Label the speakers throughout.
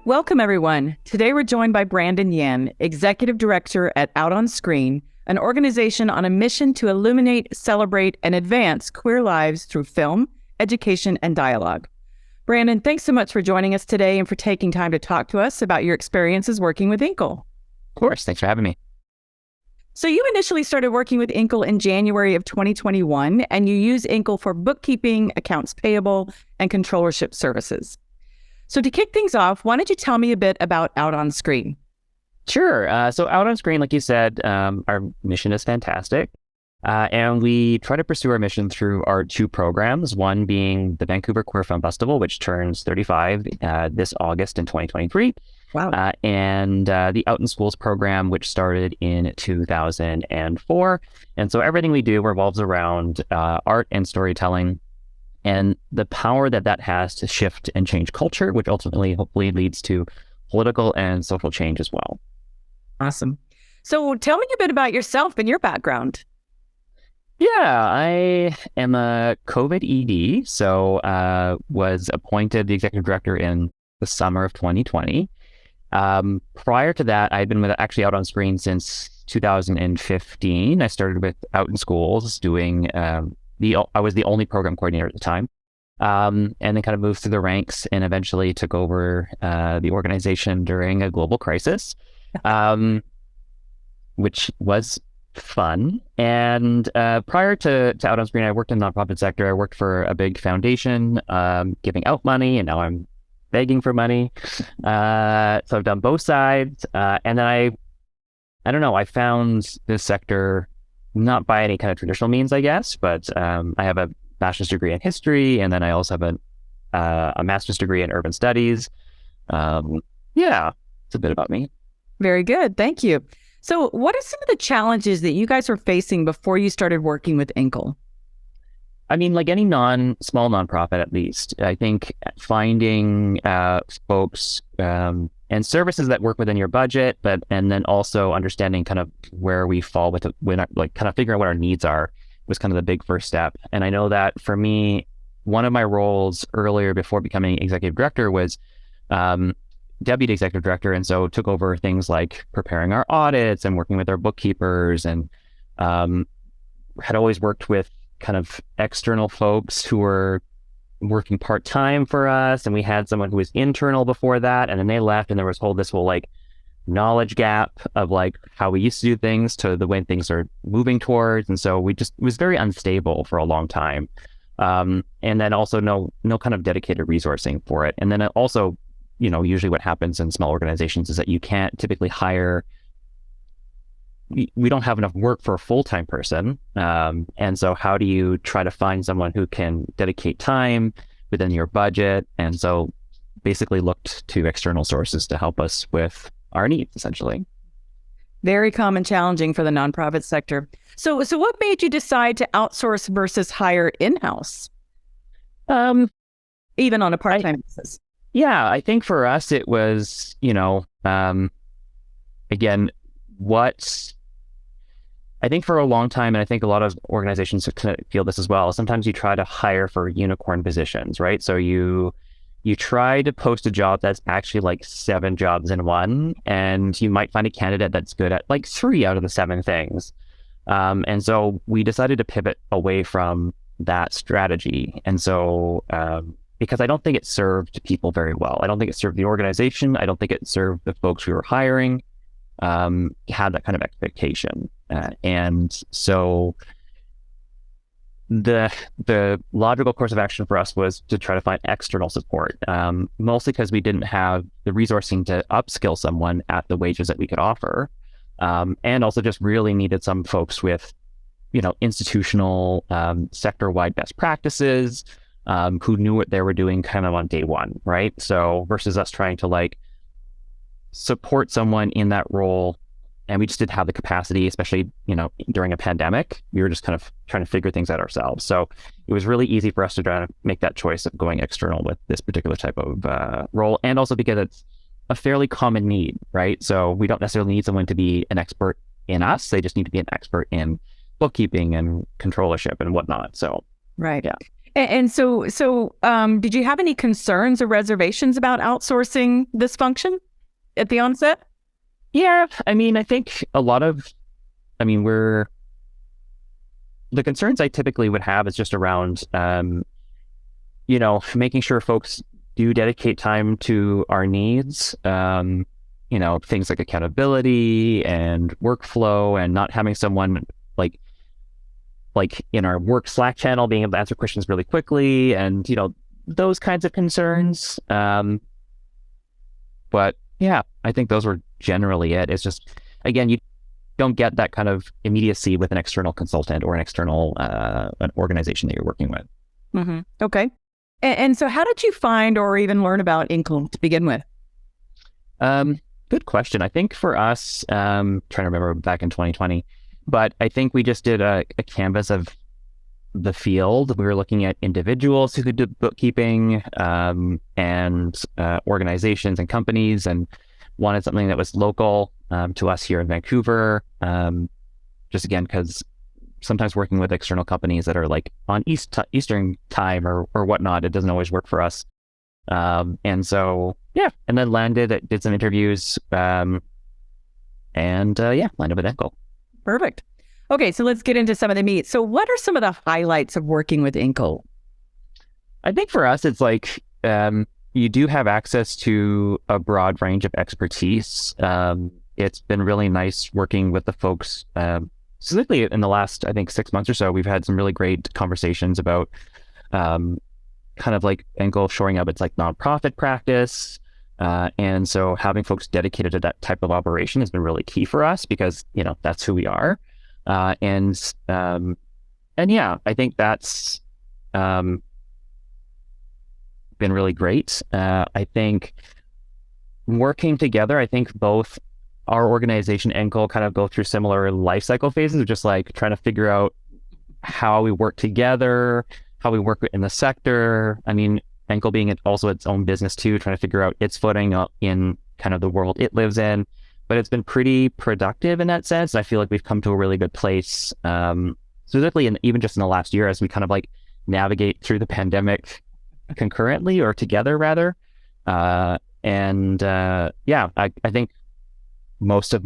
Speaker 1: Welcome, everyone. Today, we're joined by Brandon Yan, Executive Director at Out on Screen, an organization on a mission to illuminate, celebrate, and advance queer lives through film, education, and dialogue. Brandon, thanks so much for joining us today and for taking time to talk to us about your experiences working with Enkel.
Speaker 2: Of course. Thanks for having me.
Speaker 1: So you initially started working with Enkel in January of 2021, and you use Enkel for bookkeeping, accounts payable, and controllership services. So to kick things off, why don't you tell me a bit about Out on Screen?
Speaker 2: Sure. So Out on Screen, like you said, our mission is fantastic. And we try to pursue our mission through our two programs, one being the Vancouver Queer Film Festival, which turns 35 this August in 2023.
Speaker 1: Wow.
Speaker 2: And the Out in Schools program, which started in 2004. And so everything we do revolves around art and storytelling and the power that that has to shift and change culture, which ultimately, hopefully, leads to political and social change as well.
Speaker 1: Awesome. So tell me a bit about yourself and your background.
Speaker 2: Yeah, I am a COVID ED, so was appointed the executive director in the summer of 2020. Prior to that, I'd been actually Out on Screen since 2015. I started with Out in Schools doing I was the only program coordinator at the time, and then kind of moved through the ranks and eventually took over the organization during a global crisis, which was fun. And prior to Out on Screen, I worked in the nonprofit sector. I worked for a big foundation giving out money, and now I'm begging for money. So I've done both sides. And then I don't know, I found this sector not by any kind of traditional means, I guess, but I have a bachelor's degree in history, and then I also have a master's degree in urban studies. Yeah, it's a bit about me.
Speaker 1: Very good. Thank you. So what are some of the challenges that you guys were facing before you started working with Enkel?
Speaker 2: I mean, like any small nonprofit, at least, I think finding folks and services that work within your budget, and then also understanding kind of where we fall with kind of figuring out what our needs are was kind of the big first step. And I know that for me, one of my roles earlier before becoming executive director was deputy executive director, and so took over things like preparing our audits and working with our bookkeepers, and had always worked with kind of external folks who were working part-time for us, and we had someone who was internal before that, and then they left, and there was this whole like knowledge gap of like how we used to do things to the way things are moving towards, and so it was very unstable for a long time, and then also no kind of dedicated resourcing for it. And then it also, usually what happens in small organizations is that you can't typically hire. We don't have enough work for a full-time person. And so how do you try to find someone who can dedicate time within your budget? And so basically looked to external sources to help us with our needs, essentially.
Speaker 1: Very common challenging for the nonprofit sector. So what made you decide to outsource versus hire in-house? Even on a part-time basis?
Speaker 2: Yeah, I think for us, it was, again, I think for a long time, and I think a lot of organizations feel this as well, sometimes you try to hire for unicorn positions, right? So you try to post a job that's actually like 7 jobs in one, and you might find a candidate that's good at like 3 out of the 7 things. And so we decided to pivot away from that strategy. And so because I don't think it served people very well. I don't think it served the organization. I don't think it served the folks we were hiring. Had that kind of expectation. And so the logical course of action for us was to try to find external support, mostly because we didn't have the resourcing to upskill someone at the wages that we could offer, and also just really needed some folks with, institutional, sector-wide best practices, who knew what they were doing kind of on day one, right? So versus us trying to like support someone in that role, and we just didn't have the capacity, especially, during a pandemic. We were just kind of trying to figure things out ourselves. So it was really easy for us to try to make that choice of going external with this particular type of role. And also because it's a fairly common need, right? So we don't necessarily need someone to be an expert in us. They just need to be an expert in bookkeeping and controllership and whatnot. So,
Speaker 1: right.
Speaker 2: Yeah.
Speaker 1: And so, did you have any concerns or reservations about outsourcing this function at the onset?
Speaker 2: Yeah, I mean, I think we're the concerns I typically would have is just around, making sure folks do dedicate time to our needs. Things like accountability and workflow, and not having someone like in our work Slack channel being able to answer questions really quickly, and those kinds of concerns. But yeah, I think those were generally it. It's just, again, you don't get that kind of immediacy with an external consultant or an external an organization that you're working with.
Speaker 1: Mm-hmm. Okay. And so how did you find or even learn about Enkel to begin with?
Speaker 2: Good question. I think for us, trying to remember back in 2020, but I think we just did a canvas of the field. We were looking at individuals who could do bookkeeping, and organizations and companies, and wanted something that was local to us here in Vancouver. Just again, because sometimes working with external companies that are like on Eastern time or whatnot, it doesn't always work for us. And so, yeah, and then did some interviews, landed with Enkel.
Speaker 1: Perfect. Okay, so let's get into some of the meat. So what are some of the highlights of working with Enkel?
Speaker 2: I think for us, it's like you do have access to a broad range of expertise. It's been really nice working with the folks, specifically in the last, I think, 6 months or so. We've had some really great conversations about kind of like Enkel shoring up its like nonprofit practice. And so having folks dedicated to that type of operation has been really key for us because, that's who we are. And yeah, I think that's been really great. I think working together, I think both our organization and Enkel kind of go through similar life cycle phases of just like trying to figure out how we work together, how we work in the sector. I mean, Enkel being also its own business too, trying to figure out its footing in kind of the world it lives in. But it's been pretty productive in that sense. I feel like we've come to a really good place, specifically even just in the last year as we kind of like navigate through the pandemic concurrently or together rather. I think most of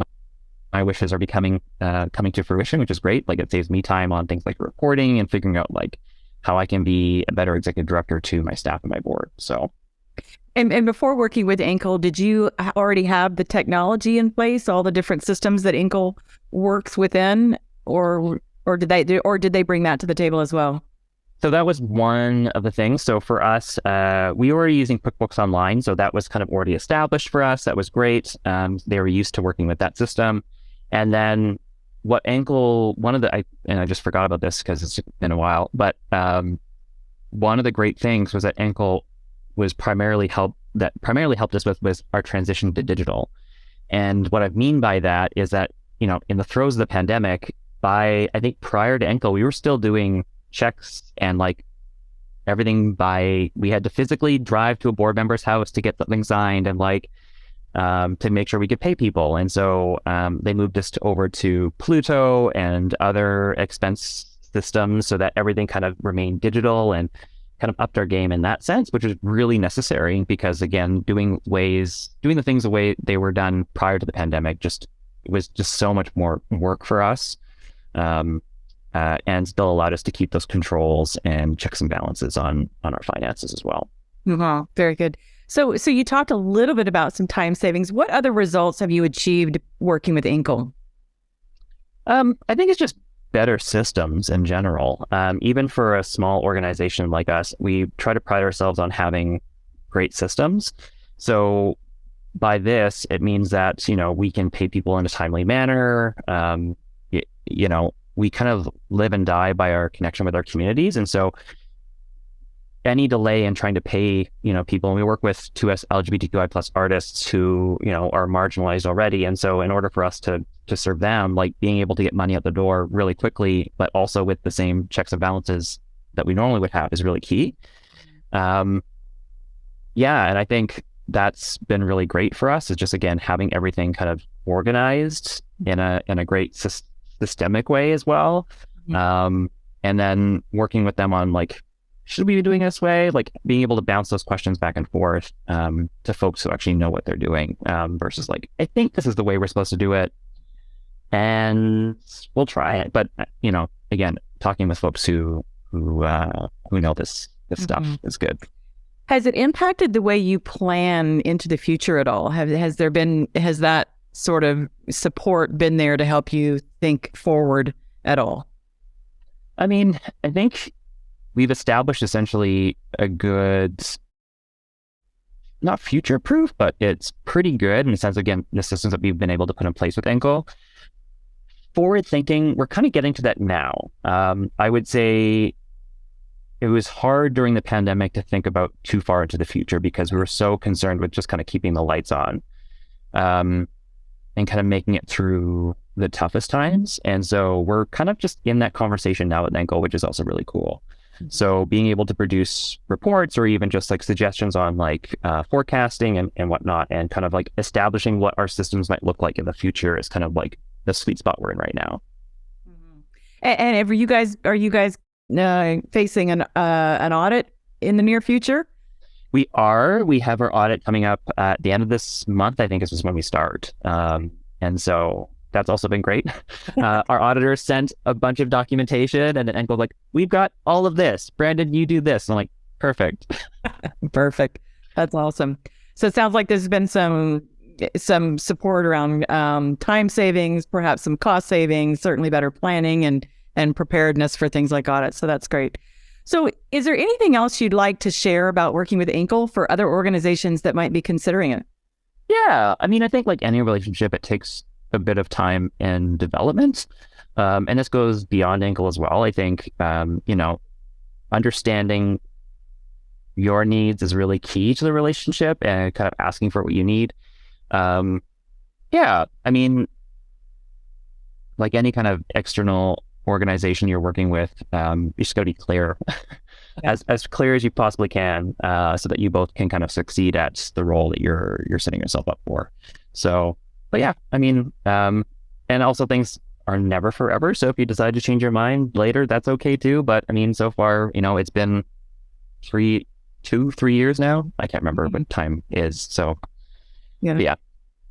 Speaker 2: my wishes are coming to fruition, which is great. Like it saves me time on things like reporting and figuring out like how I can be a better executive director to my staff and my board. So.
Speaker 1: And before working with Enkel, did you already have the technology in place, all the different systems that Enkel works within, or did they bring that to the table as well?
Speaker 2: So that was one of the things. So for us, we were using QuickBooks Online, so that was kind of already established for us. That was great. They were used to working with that system. And then what Enkel, I just forgot about this because it's been a while, but one of the great things was that Enkel primarily helped us with was our transition to digital. And what I mean by that is that, in the throes of the pandemic, I think prior to Enkel, we were still doing checks and like everything we had to physically drive to a board member's house to get something signed and like to make sure we could pay people. And so they moved us over to Pluto and other expense systems so that everything kind of remained digital and kind of upped our game in that sense, which was really necessary because again, doing the things the way they were done prior to the pandemic it was just so much more work for us. And still allowed us to keep those controls and checks and balances on our finances as well.
Speaker 1: Mm-hmm. Very good. So you talked a little bit about some time savings. What other results have you achieved working with Enkel?
Speaker 2: I think it's just better systems in general. Even for a small organization like us, we try to pride ourselves on having great systems. So by this, it means that, we can pay people in a timely manner. We kind of live and die by our connection with our communities. And so any delay in trying to pay, people, and we work with 2S LGBTQI plus artists who, are marginalized already. And so in order for us to serve them, like being able to get money out the door really quickly, but also with the same checks and balances that we normally would have is really key. And I think that's been really great for us is just, again, having everything kind of organized in a great systemic way as well. And then working with them on like should we be doing it this way? Like being able to bounce those questions back and forth to folks who actually know what they're doing versus like, I think this is the way we're supposed to do it and we'll try it. But, again, talking with folks who know this stuff is good.
Speaker 1: Has it impacted the way you plan into the future at all? Has that sort of support been there to help you think forward at all?
Speaker 2: I mean, I think we've established essentially a good, not future-proof, but it's pretty good in the sense, again, the systems that we've been able to put in place with Enkel. Forward thinking, we're kind of getting to that now. I would say it was hard during the pandemic to think about too far into the future because we were so concerned with just kind of keeping the lights on and kind of making it through the toughest times. And so we're kind of just in that conversation now at Enkel, which is also really cool. So being able to produce reports or even just like suggestions on like forecasting and whatnot, and kind of like establishing what our systems might look like in the future is kind of like the sweet spot we're in right now.
Speaker 1: And are you guys facing an audit in the near future?
Speaker 2: We have our audit coming up at the end of this month. I think this is when we start. And so that's also been great. Our auditor sent a bunch of documentation and then Enkel's like, we've got all of this. Brandon, you do this. And I'm like, perfect.
Speaker 1: Perfect. That's awesome. So it sounds like there's been some support around time savings, perhaps some cost savings, certainly better planning and preparedness for things like audits. So that's great. So is there anything else you'd like to share about working with Enkel for other organizations that might be considering it?
Speaker 2: Yeah. I mean, I think like any relationship, it takes a bit of time and development. And this goes beyond Enkel as well. I think, understanding your needs is really key to the relationship and kind of asking for what you need. I mean, like any kind of external organization you're working with, you just got to be clear, as clear as you possibly can, so that you both can kind of succeed at the role that you're setting yourself up for. So, but yeah, I mean, and also things are never forever. So if you decide to change your mind later, that's okay too. But I mean, so far, it's been 3 years now. I can't remember what time is. So yeah.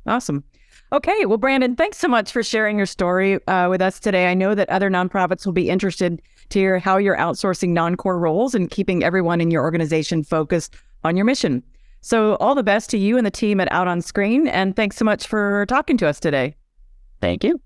Speaker 1: Awesome. Okay. Well, Brandon, thanks so much for sharing your story with us today. I know that other nonprofits will be interested to hear how you're outsourcing non-core roles and keeping everyone in your organization focused on your mission. So all the best to you and the team at Out on Screen. And thanks so much for talking to us today.
Speaker 2: Thank you.